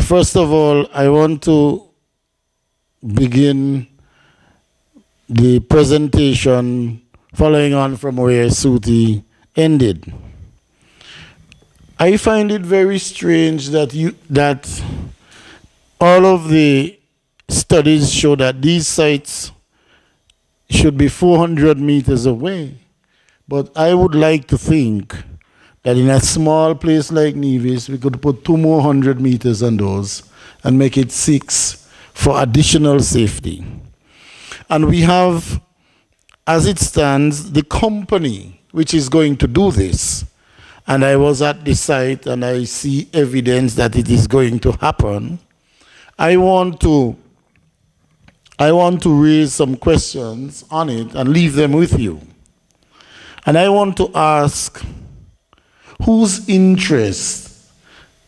First of all, I want to begin the presentation following on from where Suti ended. I find it very strange that all of the studies show that these sites should be 400 meters away. But I would like to think that in a small place like Nevis, we could put 2 more 100 meters on those and make it 6 for additional safety. And we have, as it stands, the company which is going to do this. And I was at the site and I see evidence that it is going to happen. I want to raise some questions on it and leave them with you. And I want to ask, whose interest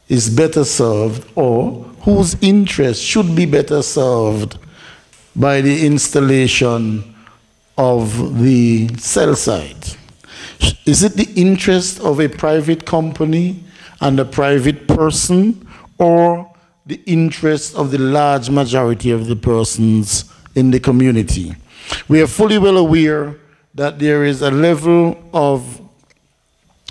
is better served, or whose interest should be better served by the installation of the cell site? Is it the interest of a private company and a private person, or the interest of the large majority of the persons in the community? We are fully well aware that there is a level of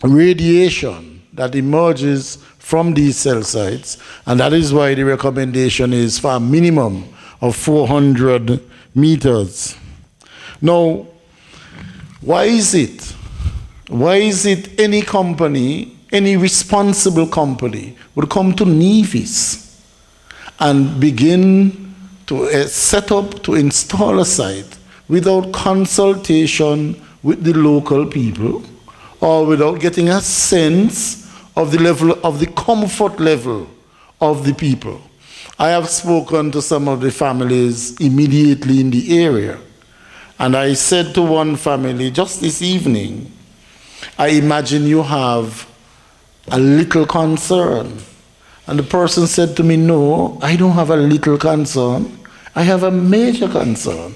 radiation that emerges from these cell sites, and that is why the recommendation is for a minimum of 400 meters. Now, why is it? Why is it any company, any responsible company would come to Nevis and begin to set up, to install a site without consultation with the local people, or without getting a sense of the level, of the comfort level of the people? I have spoken to some of the families immediately in the area, and I said to one family just this evening, I imagine you have a little concern. And the person said to me, no, I don't have a little concern. I have a major concern.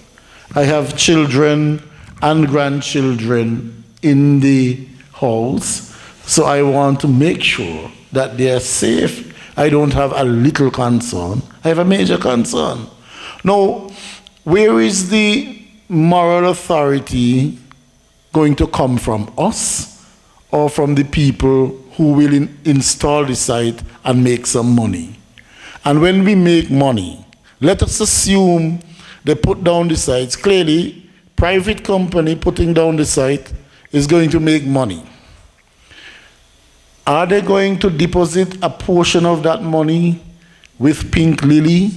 I have children and grandchildren in the house, so I want to make sure that they are safe. I don't have a little concern. I have a major concern. Now, where is the moral authority going to come from? Us or from the people who will install the site and make some money? And when we make money, let us assume they put down the sites. Clearly, private company putting down the site is going to make money. Are they going to deposit a portion of that money with Pink Lily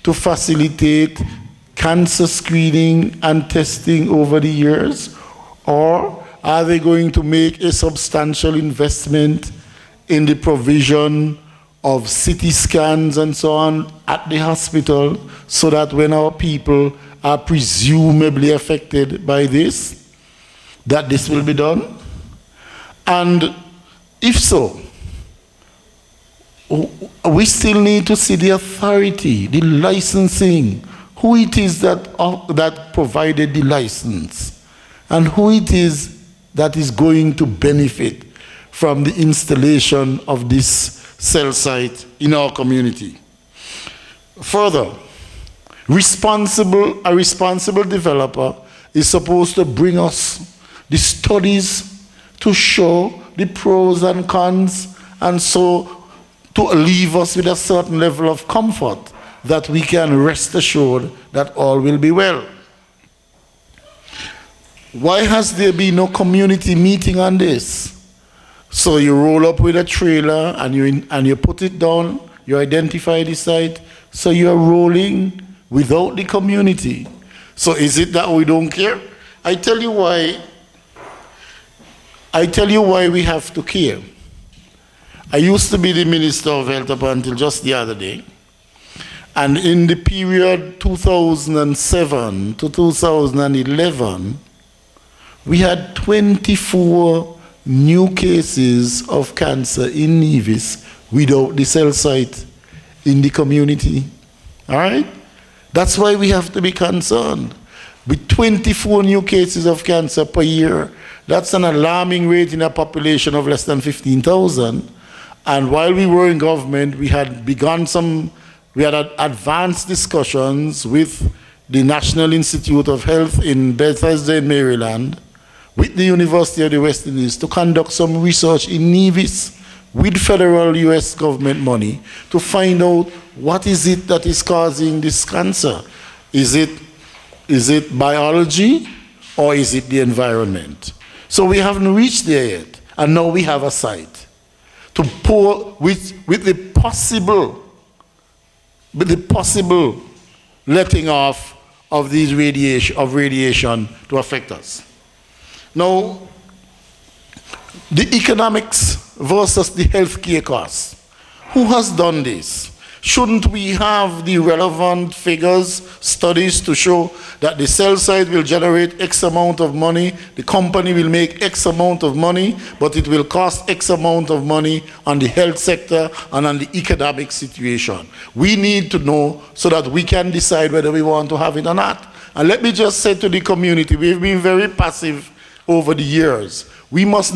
to facilitate cancer screening and testing over the years? Or are they going to make a substantial investment in the provision of CT scans and so on at the hospital, so that when our people are presumably affected by this, that this will be done? And if so, we still need to see the authority, the licensing, who it is that provided the license, and who it is that is going to benefit from the installation of this cell site in our community. Further, a responsible developer is supposed to bring us the studies to show the pros and cons, and so to leave us with a certain level of comfort that we can rest assured that all will be well. Why has there been no community meeting on this? So you roll up with a trailer and you put it down, you identify the site, so you're rolling without the community. So is it that we don't care? I tell you why we have to care. I used to be the Minister of Health up until just the other day. And in the period 2007 to 2011, we had 24 new cases of cancer in Nevis without the cell site in the community. All right? That's why we have to be concerned. With 24 new cases of cancer per year, that's an alarming rate in a population of less than 15,000. And while we were in government, we had advanced discussions with the National Institute of Health in Bethesda, in Maryland, with the University of the West Indies to conduct some research in Nevis with federal US government money to find out what is it that is causing this cancer. Is it biology or is it the environment? So we haven't reached there yet, and now we have a site to pour with the possible letting off of these radiation to affect us. Now, the economics versus the healthcare costs. Who has done this? Shouldn't we have the relevant figures, studies to show that the cell site will generate X amount of money, the company will make X amount of money, but it will cost X amount of money on the health sector and on the economic situation? We need to know so that we can decide whether we want to have it or not. And let me just say to the community, we've been very passive over the years. We must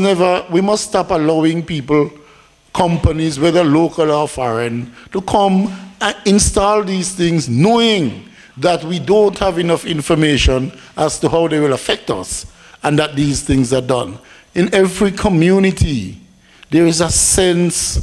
stop allowing people, companies, whether local or foreign, to come and install these things knowing that we don't have enough information as to how they will affect us and that these things are done. In every community, there is a sense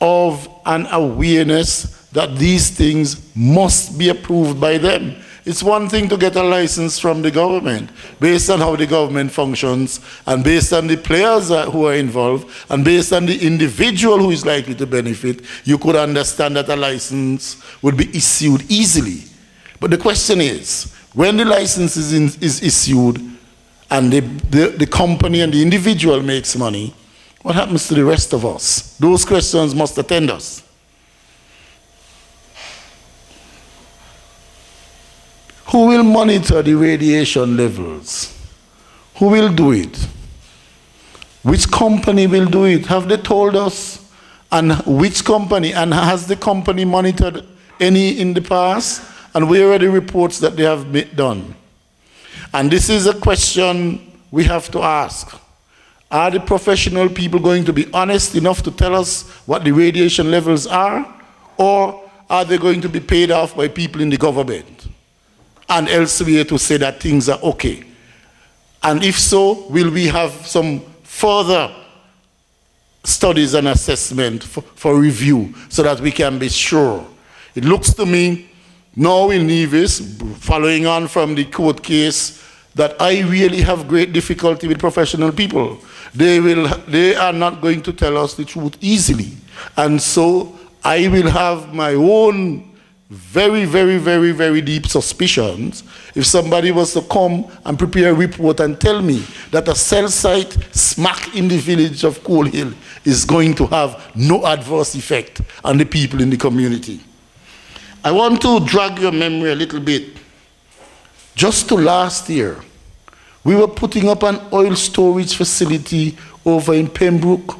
of an awareness that these things must be approved by them. It's one thing to get a license from the government based on how the government functions and based on the players who are involved and based on the individual who is likely to benefit. You could understand that a license would be issued easily. But the question is, when the license is issued and the company and the individual makes money, what happens to the rest of us? Those questions must attend us. Who will monitor the radiation levels? Who will do it? Which company will do it? Have they told us? And which company? And has the company monitored any in the past? And where are the reports that they have done? And this is a question we have to ask. Are the professional people going to be honest enough to tell us what the radiation levels are? Or are they going to be paid off by people in the government and elsewhere to say that things are okay? And if so, will we have some further studies and assessment for review so that we can be sure? It looks to me now in Nevis, following on from the court case, that I really have great difficulty with professional people. They are not going to tell us the truth easily. And so I will have my own very, very, very, very deep suspicions if somebody was to come and prepare a report and tell me that a cell site smack in the village of Coal Hill is going to have no adverse effect on the people in the community. I want to drag your memory a little bit. Just to last year, we were putting up an oil storage facility over in Pembroke.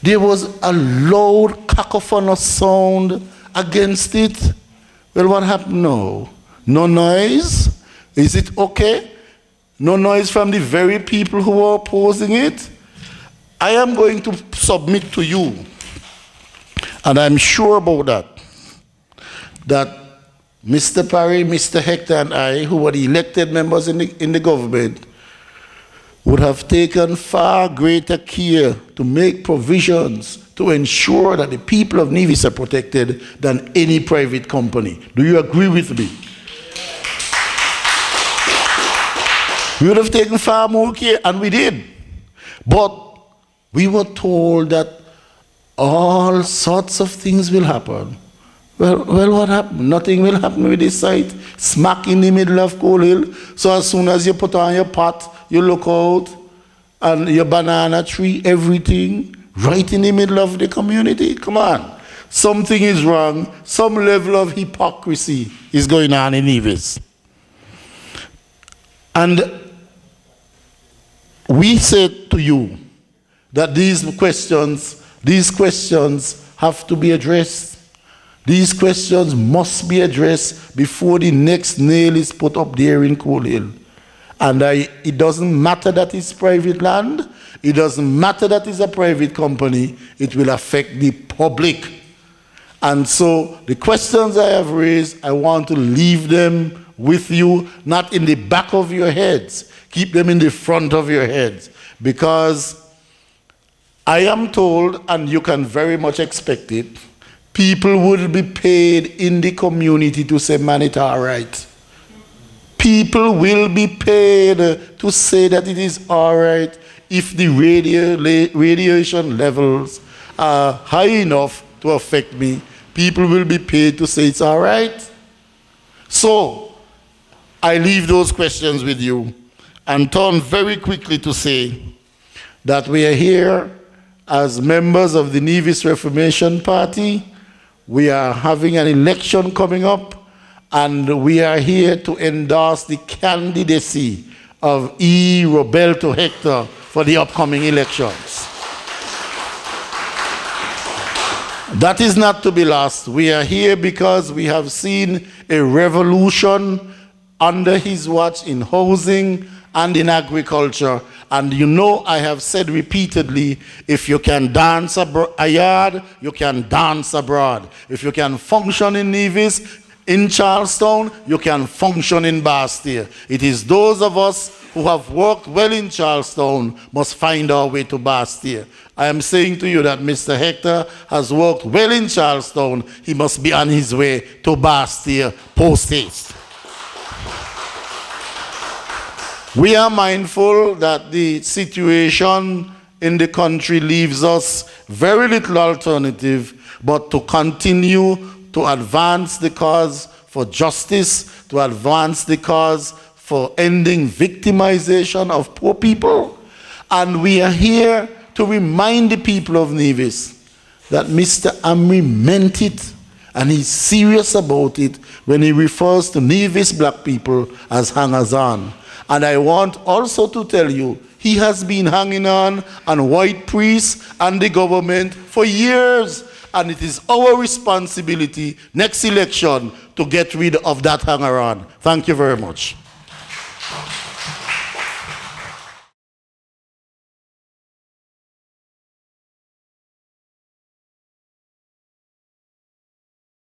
There was a loud cacophonous sound against it. Well, what happened now? No noise? Is it okay? No noise from the very people who are opposing it? I am going to submit to you, and I'm sure about that Mr. Parry, Mr. Hector, and I, who were the elected members in the government, would have taken far greater care to make provisions to ensure that the people of Nevis are protected than any private company. Do you agree with me? We would have taken far more care, and we did. But we were told that all sorts of things will happen. Well, what happened? Nothing will happen with this site. Smack in the middle of Coal Hill. So as soon as you put on your pot, you look out, and your banana tree, everything, right in the middle of the community. Come on. Something is wrong. Some level of hypocrisy is going on in Nevis. And we said to you that these questions have to be addressed. These questions must be addressed before the next nail is put up there in Coal Hill. And it doesn't matter that it's private land. It doesn't matter that it's a private company. It will affect the public. And so the questions I have raised, I want to leave them with you, not in the back of your heads. Keep them in the front of your heads. Because I am told, and you can very much expect it, people will be paid in the community to say, man, it's all right. People will be paid to say that it is all right if the radiation levels are high enough to affect me. People will be paid to say it's all right. So, I leave those questions with you and turn very quickly to say that we are here as members of the Nevis Reformation Party. We are having an election coming up, and we are here to endorse the candidacy of E. Roberto Hector for the upcoming elections. That is not to be lost. We are here because we have seen a revolution under his watch in housing and in agriculture. And you know, I have said repeatedly, if you can dance a yard, you can dance abroad. If you can function in Nevis, in Charlestown, you can function in Bastia. It is those of us who have worked well in Charlestown must find our way to Bastia. I am saying to you that Mr. Hector has worked well in Charlestown. He must be on his way to Bastia post-haste. We are mindful that the situation in the country leaves us very little alternative but to continue to advance the cause for justice, to advance the cause for ending victimization of poor people. And we are here to remind the people of Nevis that Mr. Amri meant it, and he's serious about it when he refers to Nevis black people as hangers-on. And I want also to tell you, he has been hanging on white priests and the government for years. And it is our responsibility next election to get rid of that hanger-on. Thank you very much.